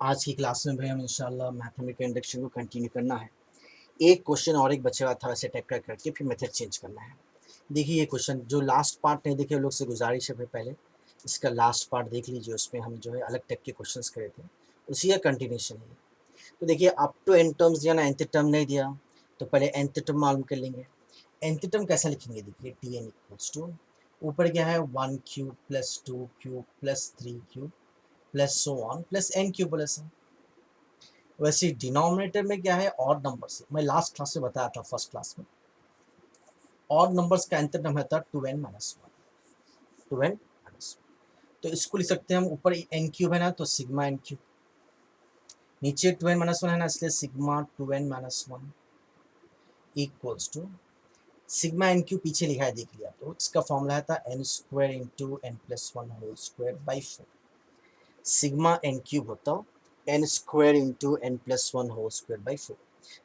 आज की क्लास में भाई हम इंशाल्लाह मैथमेटिकल इंडक्शन को कंटिन्यू करना है। एक क्वेश्चन और एक बचा हुआ था, वैसे टाइप का करके फिर मेथड चेंज करना है। देखिए ये क्वेश्चन जो लास्ट पार्ट नहीं देखे वो लोग से गुजारिश है, पहले इसका लास्ट पार्ट देख लीजिए। उसमें हम जो है अलग टाइप के क्वेश्चंस करे थे, उसी का कंटिन्यूशन है। तो देखिए अप टू एन टर्म्स दिया ना, nth टर्म नहीं दिया तो पहले nth टर्म मालूम कर लेंगे। nth टर्म कैसा लिखेंगे, देखिए टी एन इक्वल्स टू ऊपर क्या है 1 cube plus 2 cube plus 3 cube plus so on plus n cube plus है। वैसे डिनोमिनेटर में क्या है, ऑड नंबर्स है। मैं लास्ट क्लास में बताया था, फर्स्ट क्लास में ऑड नंबर्स का आंसर नंबर था 2n minus one, 2n minus one. तो इसको लिख सकते हैं हम, ऊपर एन क्यूब है ना तो सिग्मा एन क्यूब, नीचे 2n माइनस वन है ना, इसलिए sigma 2n minus one equals to sigma n cube पीछे लिखा है देख लिया। तो इसका फॉर्मूला था n square into n plus one whole square by 4। Sigma n cube होता n square into n plus one whole square by 4।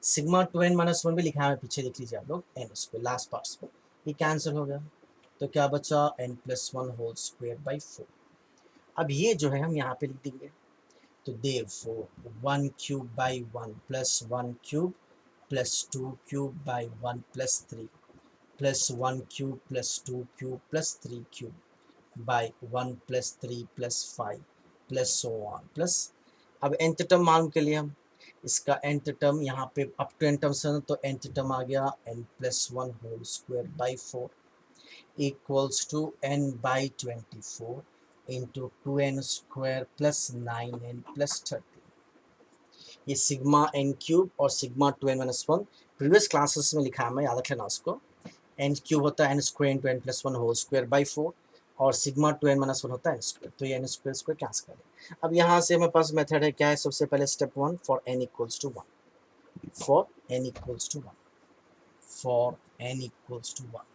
Sigma 2n minus one भी लिखा है पीछे, देख लीजिए आप लोग, एन स्क्वायर लास्ट पार्ट्स में। ये कैंसिल हो गया तो क्या बचा n plus one whole square by 4। अब ये जो है हम यहाँ पे लिख देंगे, तो therefore 1 cube by 1 plus 1 cube plus 2 cube by 1 plus 3 plus 1 cube plus 2 cube plus 3 cube by 1 plus 3 plus 5 plus so on plus. अब nth टर्म मालूम के लिए हम इसका nth टर्म यहाँ पे अप टू n टर्म्स है तो nth टर्म आ गया n plus one whole square by 4 equals to n by 24 into 2n square plus 9n plus 30। ये सिग्मा एन क्यूब और sigma 2n minus one previous classes में लिखा है, मैं याद रखना उसको। एन क्यूब होता है n square into n plus one whole square by 4 और सिग्मा 2n माइनस वन होता है एन स्क्वायर, तो ये एन स्क्वायर स्क्वायर कैंसिल करें। अब यहाँ से हमारे पास मेथड है, क्या है, सबसे पहले step one for n equals to one, for n equals to one, for n equals to one.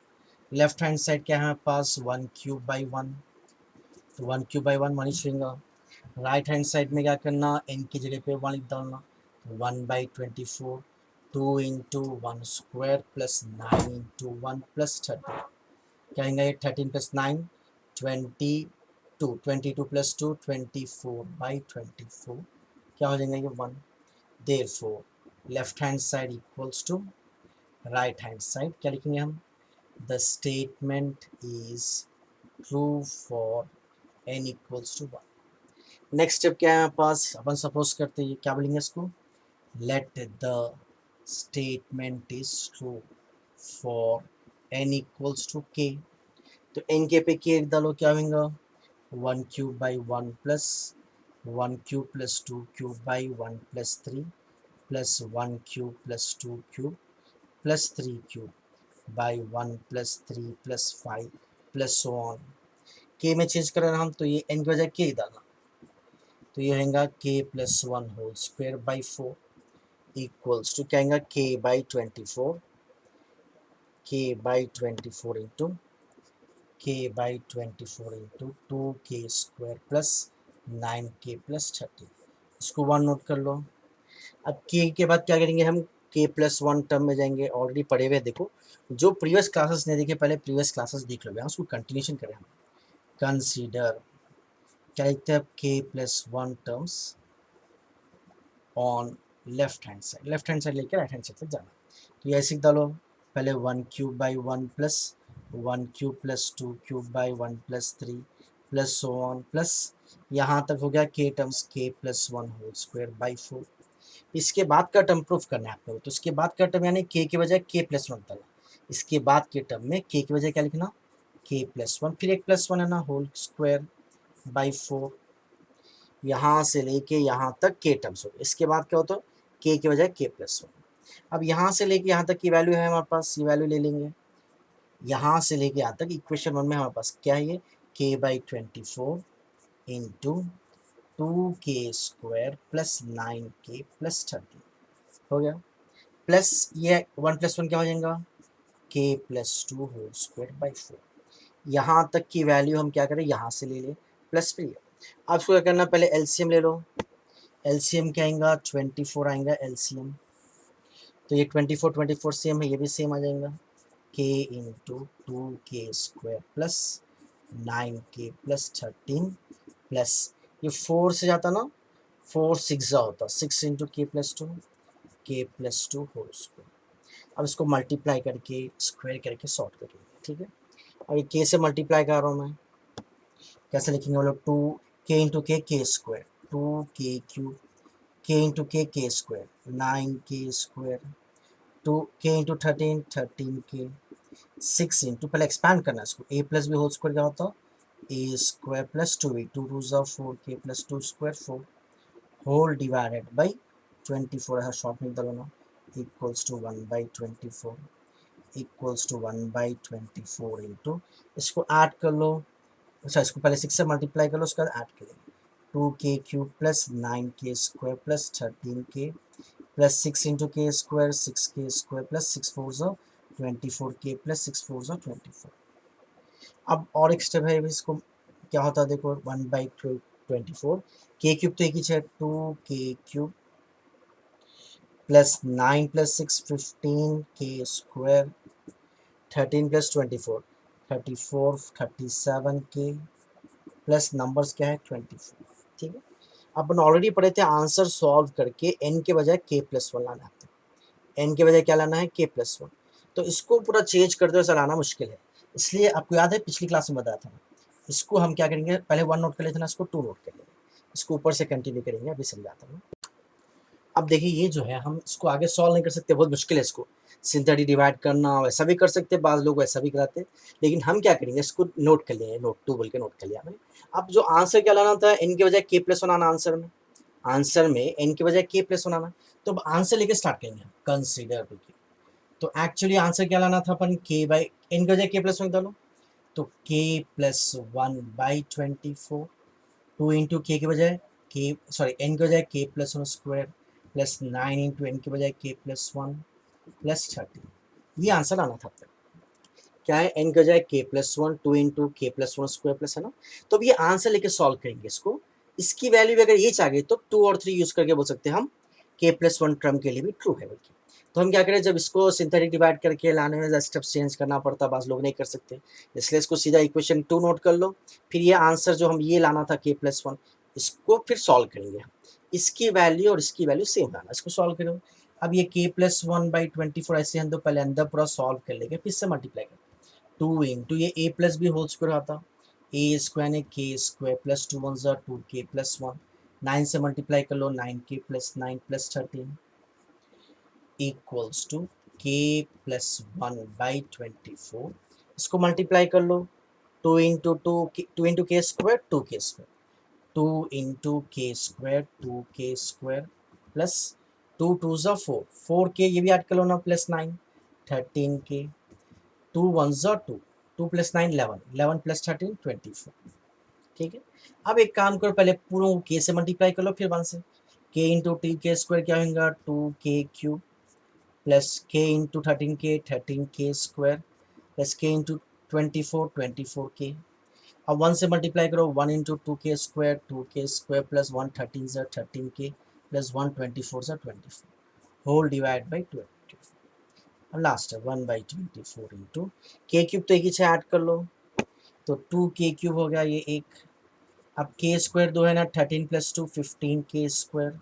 Left hand side क्या है हमारे पास, वन क्यूब बाई वन, तो one cube by one one ही छुएंगा। राइट हैंड साइड में क्या करना, एन की जगह पे वन लिख डालना, one by 24 2 into one square plus 9 into one plus 30। क्या आएगा ये 13 प्लस 9 22, 22 प्लस 2 24 बाई 24, क्या हो जाएगा ये 1। Therefore left hand side equals to right hand side, क्या लिखेंगे हम, the statement is true for n equals to one. Next step क्या है हमारे पास, अपन सपोज करते हैं क्या बोलेंगे इसको, let the statement is true for n equals to k। तो n के पे k डालो, क्या होगा, one cube by one plus one cube plus two cube by one plus three plus one cube plus two cube plus three cube by one plus three plus five plus so on. K में change कर रहे हम तो ये n की वजह के डालना, तो ये रहेगा k plus one whole square by 4 equals to क्या आएगा, k by 24, k by 24 into k by 24 into two k square plus 9k plus 30। इसको वन नोट कर लो। अब के बाद क्या करेंगे हम, के प्लस वन टर्म में जाएंगे, ऑलरेडी पढ़े हुए देखो, जो प्रीवियस क्लासेस नहीं देखे पहले प्रीवियस क्लासेस देख लो, उसको कंटिन्यूशन करें हम। कंसीडर, क्या लिखते हैं, k plus one terms on left hand side, left hand side लेकर राइट हैंड साइड तक जाना। तो ये ऐसे डालो, पहले one cube by one plus one cube plus two cube by one plus three plus so on plus यहाँ तक हो गया k terms k plus one whole square by 4। इसके बाद का टर्म प्रूफ करना है आपको, तो इसके बाद का टर्म यानी के की बजाय के प्लस वन डालना, इसके बाद के टर्म में के की बजाय क्या लिखना, के प्लस वन, फिर एक प्लस वन है ना, होल स्क्वायर बाई 4। यहाँ से लेके यहाँ तक के टर्म्स हो गए। इसके बाद क्या होता है, के की बजाय के प्लस वन। अब यहाँ से लेके यहाँ तक की वैल्यू है हमारे पास, ये वैल्यू ले लेंगे। यहाँ से लेके यहाँ तक इक्वेशन वन में हमारे पास क्या है, ये के by 24 into two k square plus 9k plus 30 हो गया, प्लस ये वन प्लस वन क्या हो जाएगा, k plus two whole square by 4। यहाँ तक की वैल्यू हम क्या करें, यहाँ से ले लें प्लस प्रिय। अब इसको क्या करना, पहले एलसीएम ले लो। एलसीएम क्या आएगा, 24 आएगा एलसीएम, तो ये 24 सेम है, ये भी सेम आ जाएगा, के into two k square plus 9k plus 13 plus ये 4 से जाता ना, 4 6 होता 6 इंटू के प्लस टू होल स्क्वायर। अब इसको मल्टीप्लाई करके स्क्वायर करके सॉल्व करेंगे, ठीक है। और ये के से मल्टीप्लाई कर रहा हूँ मैं, कैसे लिखेंगे मतलब 2 के इंटू के स्क्वायर, 2 के क्यूब, के इंटू के स्क्वायर, 9 के स्क्वायर, 2 के इंटू 13 के, 6 इंटू, पहले एक्सपैंड करना है इसको, ए प्लस बी होल स्क्वायर क्या होता है ए स्क्वायर प्लस 2b, 2 टू ज़ा 4 k plus 2 square 4 whole divided by 24 है, शॉर्ट में डालना, equals to 1 by 24 equals to 1 by 24 into, इसको ऐड कर लो, अच्छा इसको पहले 6 से मल्टीप्लाई कर लो, उसके बाद ऐड करेंगे, 2 के क्यूब प्लस 9 के स्क्वायर प्लस 13 के प्लस 6 इंटू के स्क्वायर, 6 के स्क्वायर प्लस 6 4 ज़ा 24 के प्लस 6 4 ज़ा 24। अब और एक स्टेप है, इसको क्या होता है देखो, 1 बाई 24 के क्यूब तो एक ही है, 2 के क्यूब प्लस 9 प्लस 6 15 के स्क्वायर, 13 प्लस 24 34 37 के प्लस नंबर्स क्या है 24, ठीक है। अपन ऑलरेडी पढ़े थे आंसर सॉल्व करके एन के बजाय के प्लस वन लाना है, एन के बजाय क्या लाना है के प्लस वन, तो इसको पूरा चेंज करते हुए चलाना मुश्किल है, इसलिए आपको याद है पिछली क्लास में बताया था, इसको हम क्या करेंगे, पहले 1 नोट कर लेते ना, इसको 2 नोट कर लेंगे, इसको ऊपर से कंटिन्यू करेंगे, अभी समझाता हूँ। अब देखिए ये जो है हम इसको आगे सॉल्व नहीं कर सकते, बहुत मुश्किल है, इसको सिंथेटिक डिवाइड करना वैसा भी कर सकते, बाज़ लोग वैसा भी कराते हैं, लेकिन हम क्या करेंगे इसको नोट कर लेंगे, नोट 2 बोल के नोट कर लिया हमें। अब जो आंसर क्या लाना था, एन के बजाय के प्लस वन आना आंसर में, आंसर में एन के बजाय के प्लस वन आना, तो अब आंसर लेके स्टार्ट करेंगे हम कंसीडर करके, तो एक्चुअली आंसर क्या लाना था अपन, के बाई एन के बजाय के प्लस वन डालो, तो के प्लस वन बाई 24, 2 इंटू के बजाय के, सॉरी एन के बजाय k plus one square plus 9 into n के बजाय के प्लस वन प्लस 13, ये आंसर आना था। क्या है, एन के बजाय के प्लस वन, 2 इंटू के प्लस वन स्क्वायर प्लस, है ना, तो अब ये आंसर लेके सॉल्व करेंगे इसको, इसकी वैल्यू अगर ये चाहिए तो 2 और 3 यूज करके बोल सकते हैं हम के प्लस वन टर्म के लिए भी ट्रू है बल्कि, तो हम क्या करें, जब इसको सिंथेटिक डिवाइड करके लाने में स्टेप्स चेंज करना पड़ता, बास लोग नहीं कर सकते, इसलिए इसको सीधा इक्वेशन 2 नोट कर लो, फिर ये आंसर जो हम ये लाना था के प्लस वन, इसको फिर सॉल्व करेंगे, इसकी वैल्यू और इसकी वैल्यू सेम लाना, इसको सॉल्व करो। अब ये के प्लस वन बाई 24 ऐसे हम तो पहले अंदर पूरा सॉल्व कर लेंगे, फिर से मल्टीप्लाई कर, 2 इंटू ये ए प्लस बी होल स्क्वायर आता, ए स्क्वायर ने के स्क्वायर प्लस 2 वन ज़ा 2 के प्लस वन, 9 से मल्टीप्लाई कर लो, 9 के प्लस 9 प्लस 13 इक्वल्स टू के प्लस वन बाई 24, इसको मल्टीप्लाई कर लो, 2 इंटू के स्क्वायर 2 के स्क्वायर, 2 इंटू के स्क्वायर 2 के स्क्वायर प्लस 2 टू ज़ा 4 4 के, ये भी ऐड कर लो ना, प्लस 9 13 के, 2 वन ज़ा 2 2 प्लस 9 11 11 प्लस 13 24, ठीक है। अब एक काम करो, पहले पूरा के से मल्टीप्लाई कर लो, फिर 1 से, के इंटू टी के स्क्वायर क्या होगा 2 के क्यूब प्लस के इंटू 13 के स्क्वायर प्लस के इंटू 24 के, अब 1 से मल्टीप्लाई करो, 1 इंटू 2 के स्क्वायर प्लस 1 13 ज़ा 13 के प्लस 1 24 ज़ा 24 होल डिवाइड बाई 24, अब लास्ट है 1 बाई 24 इंटू के क्यूब, तो एक ही ऐड कर लो, तो 2 के क्यूब हो गया ये एक, अब के स्क्वायर 2 है ना, 13 प्लस 2 15 के स्क्वायर,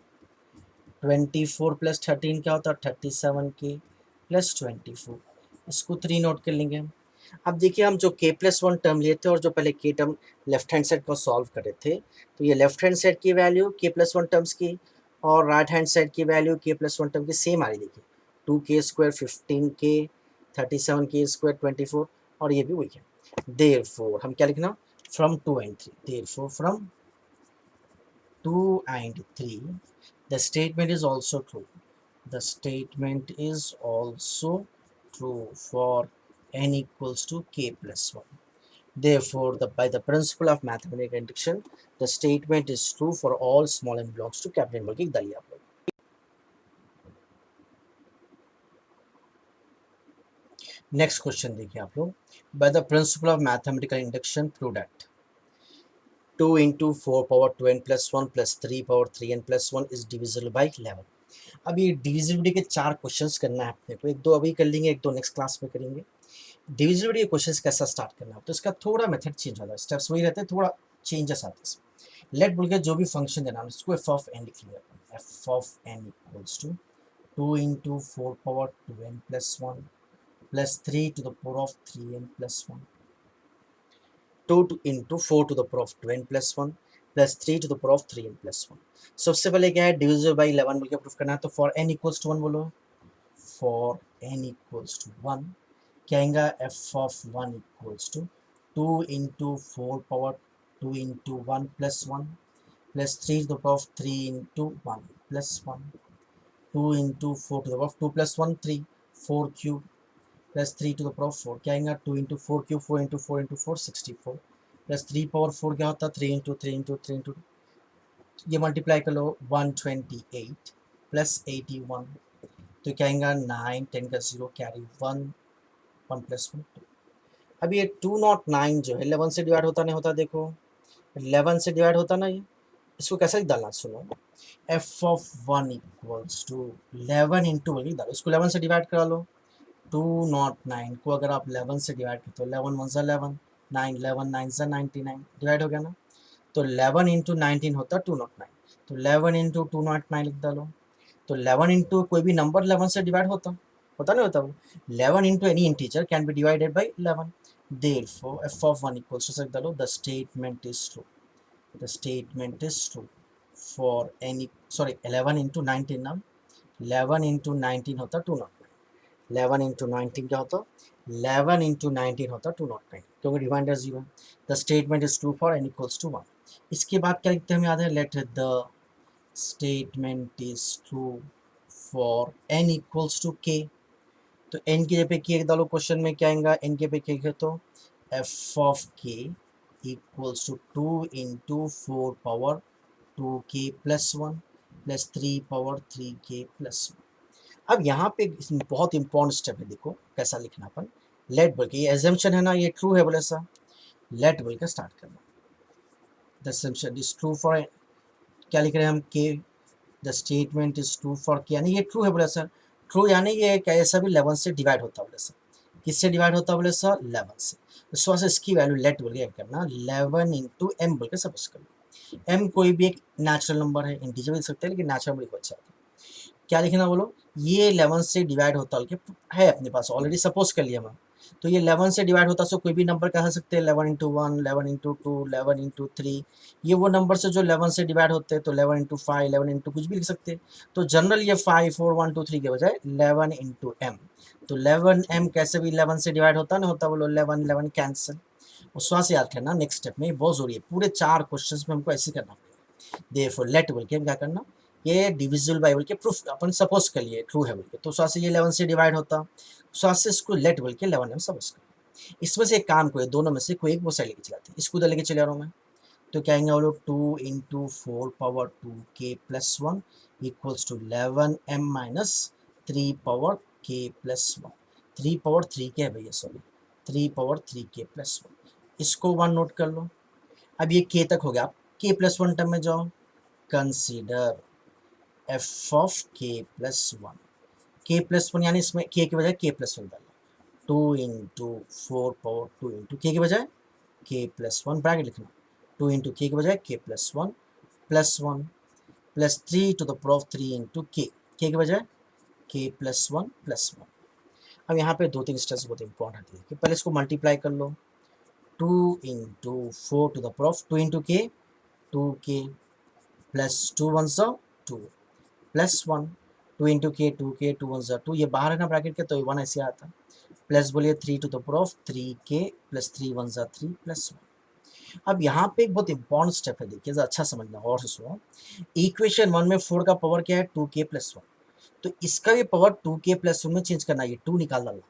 24 प्लस 13 क्या होता है 37 के प्लस 24, इसको 3 नोट कर लेंगे हम। अब देखिए हम जो के प्लस वन टर्म लिए थे और जो पहले के टर्म लेफ्ट हैंड साइड को सॉल्व करे थे, तो ये लेफ्ट हैंड साइड की वैल्यू के प्लस वन टर्म्स की और राइट हैंड साइड की वैल्यू के प्लस वन टर्म की सेम आ रही, देखिए 2 के स्क्वायर 15 के 37 के स्क्वायर 24, और ये भी वही है। देयरफॉर हम क्या लिखना, from 2 and 3, therefore from 2 and 3 the statement is also true, the statement is also true for n equals to k plus 1, therefore by the principle of mathematical induction the statement is true for all small n belongs to capital n बोल के डालिए आप लोग। Next question देखिए आप लोग, by the principle of mathematical induction prove that 2 into 4 power 2n plus 1 plus 3 power 3n plus 1 is divisible by 11। अब ये डिविजिबिलिटी के 4 क्वेश्चंस करना है अपने को, एक दो अभी कर लेंगे, एक दो नेक्स्ट क्लास में करेंगे। डिविजिबिलिटी के क्वेश्चंस कैसा स्टार्ट करना है, तो इसका थोड़ा मेथड चेंज होता है, स्टेप्स वही रहते हैं, थोड़ा चेंजेस आते हैं। लेट बोल के जो भी फंक्शन देना उसको एफ ऑफ एन लिख लिया, f of n equals to 2 into 4 power 2n plus 1 plus 3 to the power of 3n plus 1, 2 into 4 to the power of 2n plus 1 plus 3 to the power of 3n plus 1। सबसे पहले क्या है, divisible by 11 बोल के proof करना है, तो for n equals to 1 बोलो, फॉर n इक्वल्स टू 1 क्या आएगा, f of 1 equals to 2 into 4 power 2 into 1 plus 1 plus 3 to the power of 3 into 1 plus 1, 2 into 4 to the power of 2 plus 1 3, 4 cube plus 3 to the power of 4 क्या आएगा, 2 into 4 cube 4 into 4 into 4 64 plus 3 power 4 क्या होता है 3 into 3 into 3 into, ये multiply कर लो 128 plus 81, तो क्या आएगा 9 10 का 0 कैरी 1 1 प्लस 1 2। अब ये 209 जो है 11 से डिवाइड होता नहीं होता, देखो 11 से डिवाइड होता ना, ये इसको कैसे डालना सुनो, f of 1 equals to 11 into बोल डालो, इसको 11 से डिवाइड करा लो, 209 को अगर आप 11 से डिवाइड करते हो 11 1 11 9 11 9 99 डिवाइड हो गया ना, तो 11 इंटू 19 होता 209, तो 11 इंटू 209 लिख डालो, तो 11 इंटू कोई भी नंबर 11 से डिवाइड होता नहीं होता वो, 11 into any integer can be divided by 11, therefore f of 1 equals to, डालो the statement is true, the statement is true for any, sorry 11 into 19 ना, 11 into 19 होता 209, 11 into 19 क्या होता 11 into 19 होता 209, क्योंकि रिमाइंडर 0 है, the statement is true for n equals to 1। इसके बाद क्या लिखते हैं हमें याद है, let the statement is true for n equals to k, तो n की जगह पे k डालो, क्वेश्चन में क्या आएगा, n के पे k है तो f of k equals to 2 into 4 power 2k plus 1 plus 3 power 3k plus 1। अब यहाँ पे बहुत इंपॉर्टेंट स्टेप है, देखो कैसा लिखना अपन, लेट बोल के, ये एजम्पशन है ना, ये ट्रू है बोले सा, लेट बोल के स्टार्ट करना, the assumption is true for, क्या लिख रहे हैं हम, के, the statement is true for के, यानी ये ट्रू है बोले सर, ट्रू यानी ये कैसा भी 11 से डिवाइड होता बोले सर, किससे डिवाइड होता बोले सर 11 से, इस वजह से इसकी वैल्यू लेट बोल के करना 11 इंटू एम बोल के सपोज कर लो, एम कोई भी एक नेचुरल नंबर है, इंटीजर भी सकते हैं लेकिन नेचुरल नंबर को अच्छा है, क्या लिखना बोलो, ये 11 से डिवाइड होता है अपने पास ऑलरेडी सपोज कर लिया मैं, तो ये 11 से डिवाइड होता सो कोई भी नंबर कह सकते हैं 11 इंटू 1 11 इंटू 2 11 इंटू 3, ये वो नंबर से जो 11 से डिवाइड होते हैं, तो 11 इंटू 5 11 इंटू कुछ भी लिख सकते हैं, तो जनरल ये 5 4 1 2 3 के बजाय 11 इंटू एम, तो 11 एम कैसे भी 11 से डिवाइड होता नहीं होता, बोलो 11 11 कैंसिल, उस वहाँ से याद करना, नेक्स्ट स्टेप में बहुत जरूरी है, पूरे 4 क्वेश्चन में हमको ऐसे करना पड़ेगा, देयरफॉर लेट बोल के क्या करना, ये डिविजिबल बाई बोल के प्रूफ अपन सपोज कर लिए ट्रू है बोल के, तो उससे से ये 11 से डिवाइड होता, उससे से इसको लेट बोल के 11 में सपोज कर, इसमें से एक काम को, दोनों में से कोई एक वो साइड लेके चलाते हैं, इसको उधर लेके चले आ रहा हूँ मैं, तो क्या आएंगे वो लोग 2 into 4 power 2k plus 1 equals to 11 m minus 3 power k plus 1, 3 power 3k है भैया, सॉरी 3 पावर 3k प्लस 1, इसको 1 नोट कर लो, अब ये k तक हो गया, आप k प्लस 1 टर्म में जाओ, कंसीडर एफ ऑफ के प्लस 1, के प्लस 1 यानी इसमें के की बजाय के प्लस 1 डालना, 2 इंटू 4 पावर 2 इंटू के बजाय के प्लस 1 ब्रैकेट लिखना, 2 इंटू के बजाय k plus 1 plus 3 to the power of 3 into k की बजाय के प्लस 1 प्लस 1। अब यहाँ पे 2-3 स्टेप्स बहुत इंपॉर्टेंट है कि पहले इसको मल्टीप्लाई कर लो, 2 into 4 to the power of 2 into k 2k plus 2 1 2 plus 1, 2 into k 2k 2 1 2, ये बाहर है ना ब्रैकेट के, तो ये 1 ऐसे आता, प्लस बोलिए 3 to the power of 3k plus 3 1 3 plus 1। अब यहाँ पे एक बहुत इंपॉर्टेंट स्टेप है, देखिए अच्छा समझना और से सुनो, इक्वेशन 1 में 4 का पावर क्या है 2k प्लस 1, तो इसका भी पावर 2k प्लस 1 में चेंज करना, ये 2 निकाल डालना,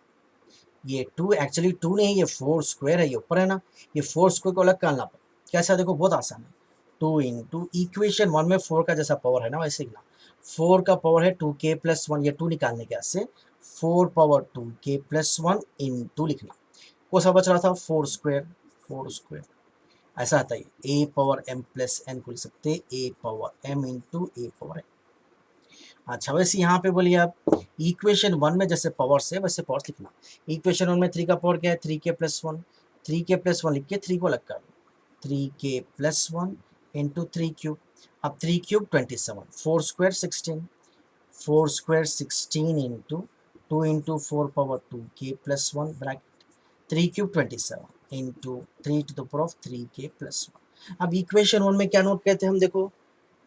ये 2 एक्चुअली 2 नहीं, ये 4 स्क्वायर है, ये ऊपर है ना, ये 4 स्क्वायर को अलग करना पड़ेगा, कैसा देखो बहुत आसान है, 2 इंटू इक्वेशन 1 में 4 का जैसा पावर है ना वैसे लिखना, 4 का पावर है 2k प्लस 1, ये 2 निकालने के से 4 पावर 2k प्लस 1 इंटू लिखना, कौन सा बच रहा था 4 स्क्वायर, 4 स्क्वायर ऐसा आता है, a power m plus n को लिख सकते a power m into a power n। अच्छा वैसे यहाँ पे बोलिए आप इक्वेशन 1 में जैसे पावर से वैसे पावर लिखना, इक्वेशन 1 में 3 का पावर क्या है 3k प्लस 1, 3k प्लस 1 लिख के 3 को अलग कर लो, 3k प्लस 1 इंटू 3 क्यूब, अब 3 cube 27, 4 square 16, 4 square 16 into 2 into 4 power 2 के plus 1 bracket 3 cube 27 into 3 to the power of 3 के प्लस 1। अब इक्वेशन 1 में क्या नोट कहते हैं हम, देखो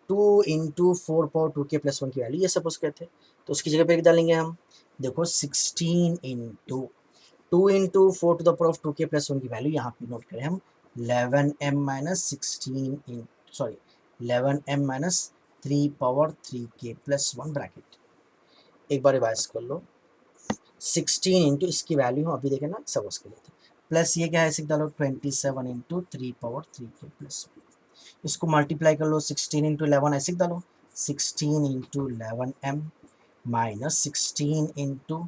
2 इंटू 4 पावर 2 के प्लस 1 की वैल्यू ये सपोज कहते हैं, तो उसकी जगह पे क्या डालेंगे हम, देखो 16 into 2 into 4 to the power of 2 के प्लस 1 की वैल्यू यहाँ पे नोट करें हम 11m माइनस 16 इन सॉरी 11m माइनस 3 पावर 3 के प्लस 1 ब्रैकेट। एक बार रिवाइज कर लो, 16 इंटू इसकी वैल्यू हम अभी देखें ना सपोज के लिए थे, प्लस ये क्या है ऐसे डालो 27 इंटू 3 पावर 3 के प्लस 1, इसको मल्टीप्लाई कर लो 16 इंटू 11 ऐसे डालो 16 into 11m minus 16 into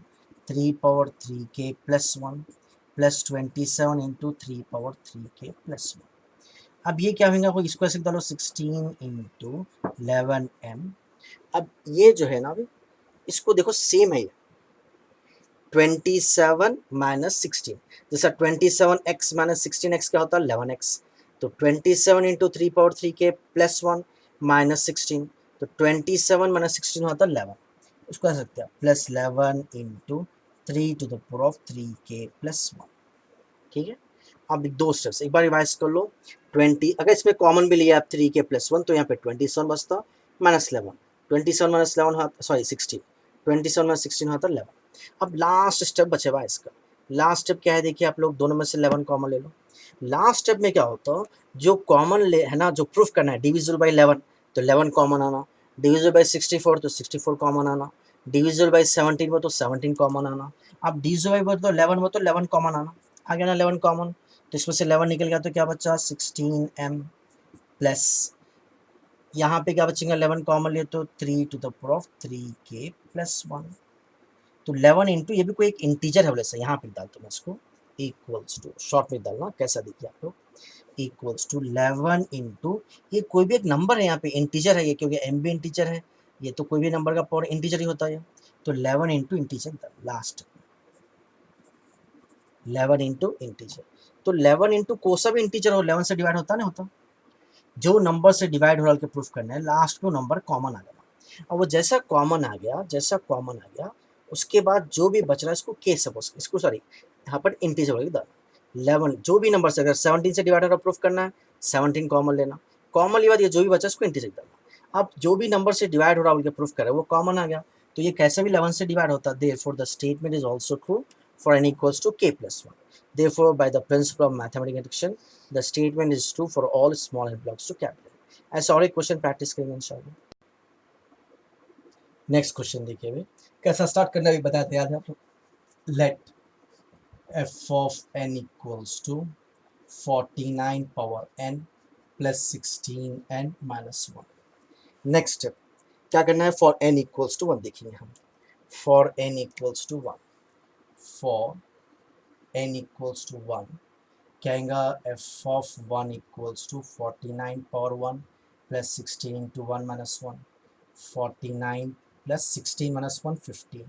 3 power 3 के प्लस 1 प्लस 27 इंटू 3 पावर 3 के प्लस 1। अब ये क्या होगा, कोई इसको ऐसे डालो 16 इंटू 11m। अब ये जो है ना अभी इसको देखो सेम है 27 माइनस 16, जैसा 27x माइनस 16x क्या होता है 11x, तो 27 इंटू 3 पावर 3 के प्लस 1 माइनस 16, तो 27 माइनस 16 होता है 11, उसको कह सकते हैं plus 11 into 3 to the power of 3 के प्लस 1। ठीक है, अब दो स्टेप्स एक बार रिवाइज कर लो 20, अगर इसमें कॉमन भी लिया आप 3 के प्लस 1 तो यहाँ पे 27 बचता माइनस 11, 27 माइनस 11 सॉरी 16, 27 माइनस 16 होता 11। अब लास्ट स्टेप बचे हुआ इसका, लास्ट स्टेप क्या है देखिए आप लोग दोनों में से 11 कॉमन ले लो। लास्ट स्टेप में क्या होता, जो कॉमन ले है ना, जो प्रूफ करना है डिविजिबल बाई 11 तो 11 कॉमन आना, डिविजिबल बाई 64 तो 64 कॉमन आना, डिविजिबल बाई 17 में तो 17 कॉमन आना, अब डिविजिबल बाई तो 11 में तो 11 कॉमन आना, आ गया ना 11 कॉमन, तो इसमें से 11 निकल गया तो क्या बचा 16m प्लस यहाँ पे क्या बचेगा 11 कॉमन लिए तो 3 टू द पावर ऑफ 3 के प्लस 1, तो 11 इंटू ये भी कोई एक इंटीजर है बोले से यहाँ पे डाल दो मैं इसको इक्वल्स टू शॉर्ट में डालना कैसा देखिए आप लोग इक्वल्स टू 11 इंटू ये कोई भी एक नंबर है यहाँ पे इंटीजर है ये क्योंकि एम भी इंटीजर है, ये तो कोई भी नंबर का पावर इंटीजर ही होता है, तो 11 into integer last 11 into integer, तो 11 इंटू कोई सा भी इंटीजर हो 11 से डिवाइड होता नहीं होता, जो नंबर से डिवाइड हो रहा है प्रूफ करना है लास्ट में नंबर कॉमन आ गया, और वो जैसा कॉमन आ गया उसके बाद जो भी बच रहा है इसको के सपोज इसको सॉरी यहाँ पर इंटीजर वाली 11 जो भी नंबर से अगर 17 से डिवाइड हो रहा प्रूफ करना है 17 कॉमन लेना, कॉमन के बाद ये जो भी बचा इसको इंटीजर डालना। अब जो भी नंबर से डिवाइड हो रहा है प्रूफ कर रहा है वो कॉमन आ गया, तो ये कैसे भी 11 से डिवाइड होता है, therefore the statement is also true for n equals to k plus 1. Therefore, by the principle of mathematical induction, the statement is true for all small n belongs to capital. ऐसा और एक question practice करेंगे इंशाल्लाह। Next question देखिए अभी कैसा start करना भी बताते याद है आप लोग। Let f of n equals to 49 power n plus 16n minus 1। Next step क्या करना है, फॉर n equals to 1 देखेंगे हम, for n equals to 1, for n equals to 1 क्या आएगा f of 1 equals to 49 power 1 plus 16 into 1 minus 1, 49 plus 16 minus 1 15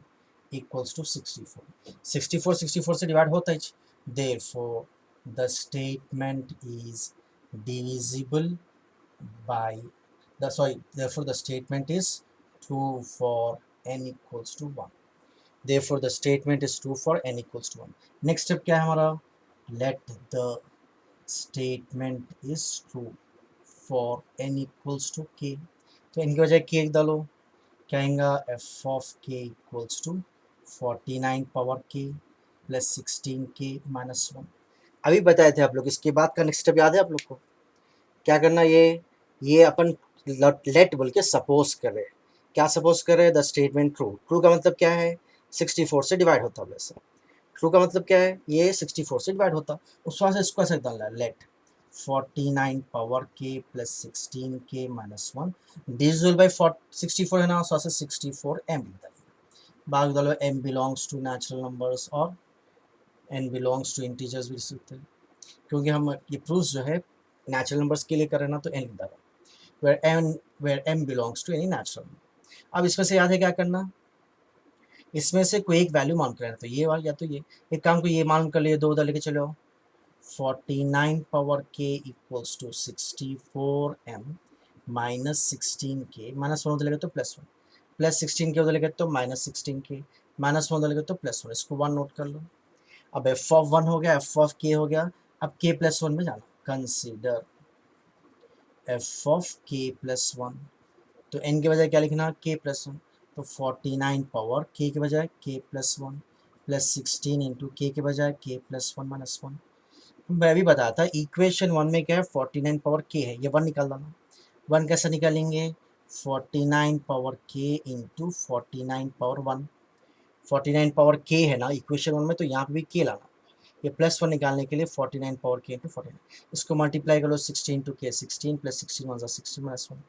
equals to 64, 64 से divide होता है, therefore the statement is divisible by therefore the statement is true for n equals to 1, therefore the statement is true for n equals to 1। Next step क्या है हमारा, let the statement is true for n equals to k, तो n की वजह k डालो क्या आएगा f of k equals to 49 power k plus 16k minus 1। अभी बताए थे आप लोग, इसके बाद का नेक्स्ट स्टेप याद है आप लोग को, क्या करना, ये अपन लेट बोल के सपोज कर रहे हैं, क्या सपोज कर रहे हैं, द स्टेटमेंट ट्रू, ट्रू का मतलब क्या है 64 से डिवाइड होता है वैसे, ट्रू का मतलब क्या है ये 64 से डिवाइड होता, उस वजह से इसको ऐसे डालना है let 49 power k plus 16k minus 1 divisible by 64 है ना, उस वजह से 64m लिख डालिए, बाकी डालो m belongs to natural numbers और n बिलोंग्स टू इंटीजर्स भी लिख सकते हैं, क्योंकि हम ये प्रूफ जो है नेचुरल नंबर्स के लिए कर रहे हैं ना, तो n लिख डालो where m belongs to any natural number। अब इसमें से याद है क्या करना, इसमें से कोई एक वैल्यू मान कर, तो ये वाला या तो ये, एक काम को ये मान कर लिए 2 उधर लेके चलो 49 power k equals to 64m minus 16k, minus one उधर लगे तो प्लस वन, प्लस 16k उधर लगे तो माइनस 16k, माइनस वन उधर लगे तो प्लस वन, इसको वन नोट कर लो। अब एफ ऑफ वन हो गया, एफ ऑफ के हो गया, अब के प्लस वन में जाना, कंसीडर एफ ऑफ के प्लस वन, तो एन के बजाय क्या लिखना, के प्लस वन, तो 49 पावर के के बजाय k plus one plus 16 into के बजाय k plus one minus one. मैं भी बताया था इक्वेशन वन में क्या है, 49 पावर के है, ये वन निकाल देना। वन कैसे निकालेंगे, 49 पावर के इंटू 49 पावर वन, 49 पावर के है ना इक्वेशन वन में, तो यहाँ पे भी के लाना, ये प्लस वन निकालने के लिए 49 पावर के इंटू 49, इसको मल्टीप्लाई करो 16 इंटू के, 16 plus 16 one 16 minus one,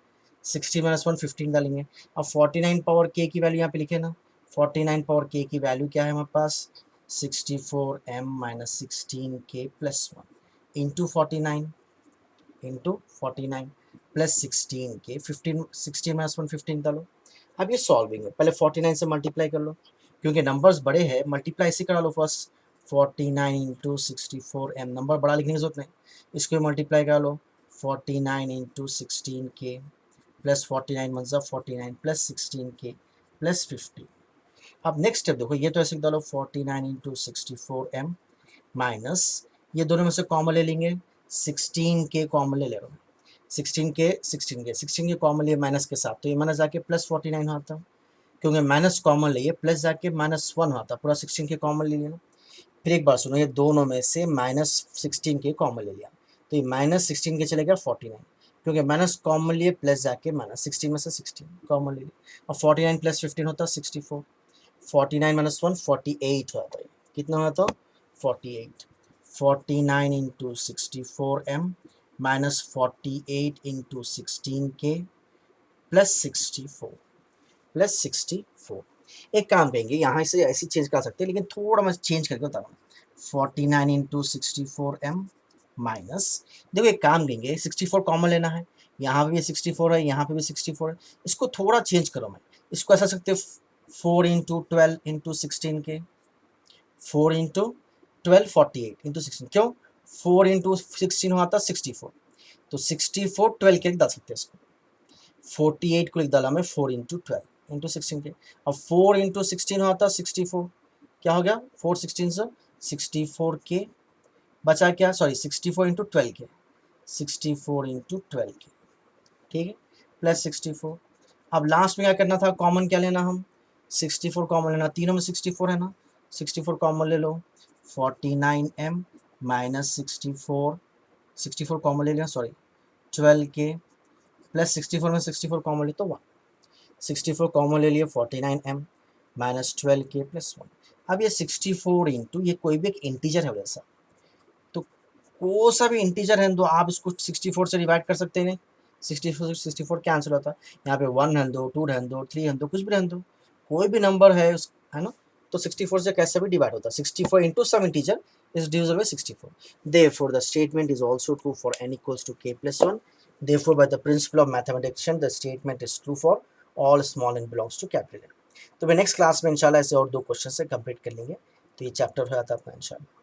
60 minus one 15 डालेंगे। अब 49 पावर के की वैल्यू यहाँ पे लिखे ना, 49 पावर के की वैल्यू क्या है हमारे पास, 64m minus 16k plus one into 49 into 49 plus 16k, 15 16 minus one 15 डालो। अब ये सॉल्विंग है, पहले 49 से मल्टीप्लाई कर लो, क्योंकि नंबर्स बड़े हैं मल्टीप्लाई से करा लो फर्स्ट, 49 इंटू 64m, नंबर बड़ा लिखने की जरूरत नहीं, इसको मल्टीप्लाई करा लो, 49 into 16k plus 49 one 49 plus 16k plus 50। अब नेक्स्ट स्टेप देखो, ये तो ऐसे डालो 49 इंटू 64m माइनस, ये दोनों में से कॉमन ले लेंगे, 16k कॉमन ले रहा हूँ, 16k कॉमन लिए माइनस के साथ, तो ये माइनस जाके प्लस 49 होता, क्योंकि माइनस कॉमन लिए प्लस जाके माइनस वन होता, पूरा 16k कॉमन ले लिया। फिर एक बार सुनो, ये दोनों में से माइनस 16k कॉमन ले लिया, तो ये माइनस 16k चलेगा 49, क्योंकि माइनस कॉमन लिए प्लस जाके माइनस 16 में से 16 कॉमन ले लिया, और 49 प्लस 15 होता 64, 49 माइनस वन 48 होता है, कितना होता 48, 49 into 64m minus 48 into 16k plus 64। एक काम करेंगे, यहाँ से ऐसी चेंज कर सकते हैं, लेकिन थोड़ा मैं चेंज करके बता रहा हूँ, 49 इंटू 64m माइनस, देखो एक काम करेंगे, 64 कॉमन लेना है, यहाँ पे भी 64 है, यहाँ पे भी 64 है, इसको थोड़ा चेंज करो, मैं इसको ऐसा सकते 4 into 12 into 16k, 4 into 12 48 into 16, क्यों 4 इंटू 16 हुआ था 64, तो 64 12 के डाल सकते हैं इसको, 48 को लिख डाला मैं 4 इंटू 12 इंटू 16 के, अब 4 इंटू 16 हुआ था 64, क्या हो गया 4 16 से 64 के, बचा क्या, सॉरी 64 इंटू 12 के, 64 इंटू 12 के, ठीक है, प्लस 64। अब लास्ट में क्या करना था, कॉमन क्या लेना हम, 64 कॉमन लेना, तीनों में 64 है ना, 64 कॉमन ले लो, 49m माइनस 64 कॉमन ले लिया, सॉरी 12k प्लस 64 में 64 कॉमन ले तो 1, 64 कॉमन ले लिए 49m माइनस 12k प्लस 1। अब ये 64 इंटू, ये कोई भी एक इंटीजर है वैसा, तो कोई सा भी इंटीजर है तो आप इसको 64 से डिवाइड कर सकते हैं, 64 कैंसिल होता है, यहाँ पे 1 रहने दो, 2 रहने दो, 3 रहने दो, कुछ भी रहने दो, कोई भी नंबर है ना, तो 64 से कैसे भी डिवाइड होता है, 64 into some integer is divisible by 64. Therefore, the statement is also true for n equals to k plus 1. Therefore, by the principle of mathematician, the statement is true for all small n belongs to capital N. तो मैं next class में इंशाल्लाह ऐसे और 2 question से complete कर लेंगे, तो ये चैप्टर हो जाता है अपना इंशाल्लाह।